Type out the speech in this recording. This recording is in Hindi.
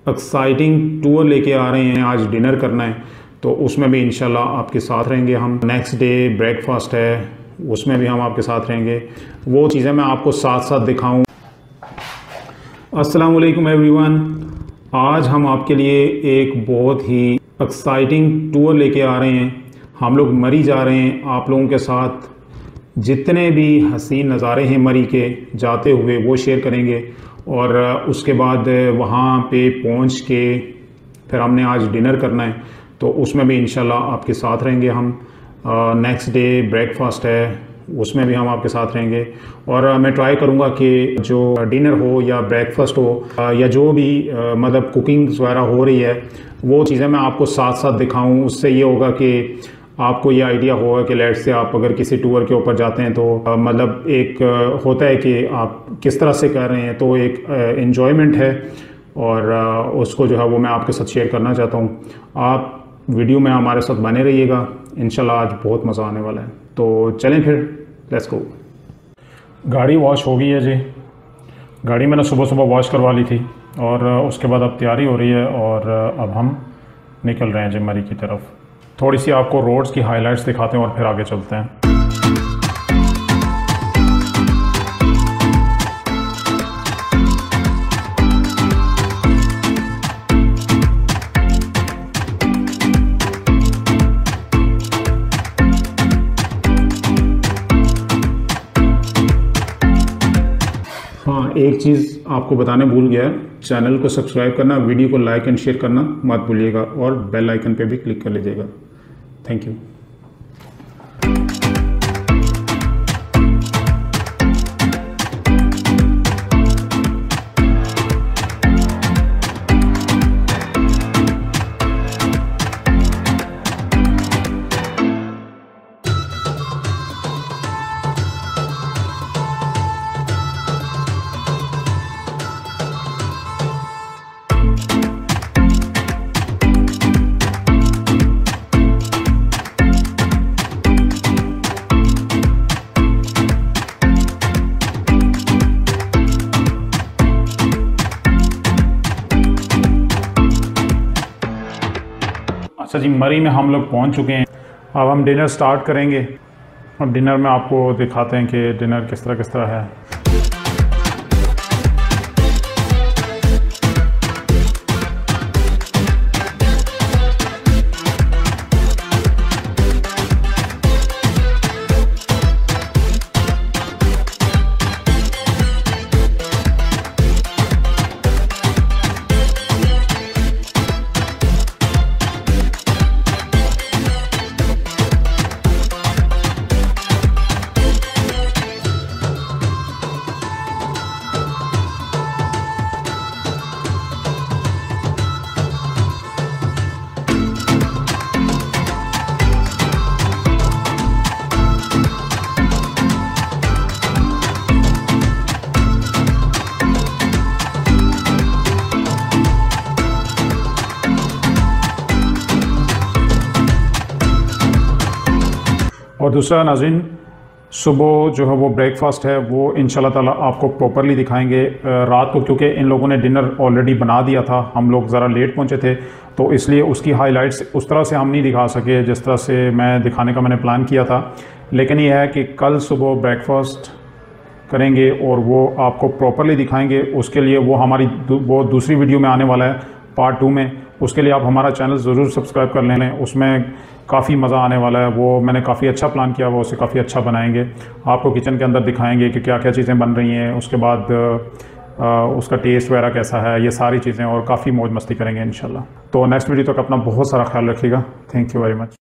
एक्साइटिंग टूर लेके आ रहे हैं। आज डिनर करना है तो उसमें भी इंशाल्लाह आपके साथ रहेंगे हम। नेक्स्ट डे ब्रेकफास्ट है, उसमें भी हम आपके साथ रहेंगे। वो चीज़ें मैं आपको साथ साथ दिखाऊं। अस्सलाम वालेकुम एवरीवन, आज हम आपके लिए एक बहुत ही एक्साइटिंग टूर लेके आ रहे हैं। हम लोग मरी जा रहे हैं। आप लोगों के साथ जितने भी हसीन नज़ारे हैं मरी के जाते हुए वो शेयर करेंगे, और उसके बाद वहाँ पे पहुँच के फिर हमने आज डिनर करना है तो उसमें भी इंशाल्लाह आपके साथ रहेंगे हम। नेक्स्ट डे ब्रेकफास्ट है, उसमें भी हम आपके साथ रहेंगे। और मैं ट्राई करूँगा कि जो डिनर हो या ब्रेकफास्ट हो या जो भी मतलब कुकिंग वगैरह हो रही है वो चीज़ें मैं आपको साथ साथ दिखाऊं। उससे ये होगा कि आपको ये आइडिया होगा कि लेट से आप अगर किसी टूर के ऊपर जाते हैं तो मतलब एक होता है कि आप किस तरह से कर रहे हैं, तो एक एन्जॉयमेंट है और उसको जो है वो मैं आपके साथ शेयर करना चाहता हूँ। आप वीडियो में हमारे साथ बने रहिएगा, इंशाल्लाह आज बहुत मज़ा आने वाला है। तो चलें फिर, लेट्स गो। गाड़ी वॉश हो गई है जी। गाड़ी मैंने सुबह सुबह वॉश करवा ली थी और उसके बाद अब तैयारी हो रही है और अब हम निकल रहे हैं जी मरी की तरफ। थोड़ी सी आपको रोड्स की हाइलाइट्स दिखाते हैं और फिर आगे चलते हैं। हाँ, एक चीज़ आपको बताने भूल गया, चैनल को सब्सक्राइब करना, वीडियो को लाइक एंड शेयर करना मत भूलिएगा और बेल आइकन पे भी क्लिक कर लीजिएगा। Thank you. अच्छा जी, मरी में हम लोग पहुंच चुके हैं। अब हम डिनर स्टार्ट करेंगे और डिनर में आपको दिखाते हैं कि डिनर किस तरह है। और दूसरा नाज़रीन, सुबह जो है वो ब्रेकफास्ट है वो इंशाल्लाह ताला आपको प्रॉपरली दिखाएंगे। रात को क्योंकि इन लोगों ने डिनर ऑलरेडी बना दिया था, हम लोग ज़रा लेट पहुंचे थे तो इसलिए उसकी हाइलाइट्स उस तरह से हम नहीं दिखा सके जिस तरह से मैं दिखाने का मैंने प्लान किया था। लेकिन ये है कि कल सुबह ब्रेकफास्ट करेंगे और वो आपको प्रॉपरली दिखाएँगे। उसके लिए वो हमारी वो दूसरी वीडियो में आने वाला है, पार्ट 2 में। उसके लिए आप हमारा चैनल ज़रूर सब्सक्राइब कर लें, उसमें काफ़ी मज़ा आने वाला है। वो मैंने काफ़ी अच्छा प्लान किया, वो उसे काफ़ी अच्छा बनाएंगे। आपको किचन के अंदर दिखाएंगे कि क्या क्या चीज़ें बन रही हैं, उसके बाद उसका टेस्ट वगैरह कैसा है, ये सारी चीज़ें, और काफ़ी मौज मस्ती करेंगे इंशाल्लाह। तो नेक्स्ट वीडियो तक अपना बहुत सारा ख्याल रखिएगा। Thank you very much.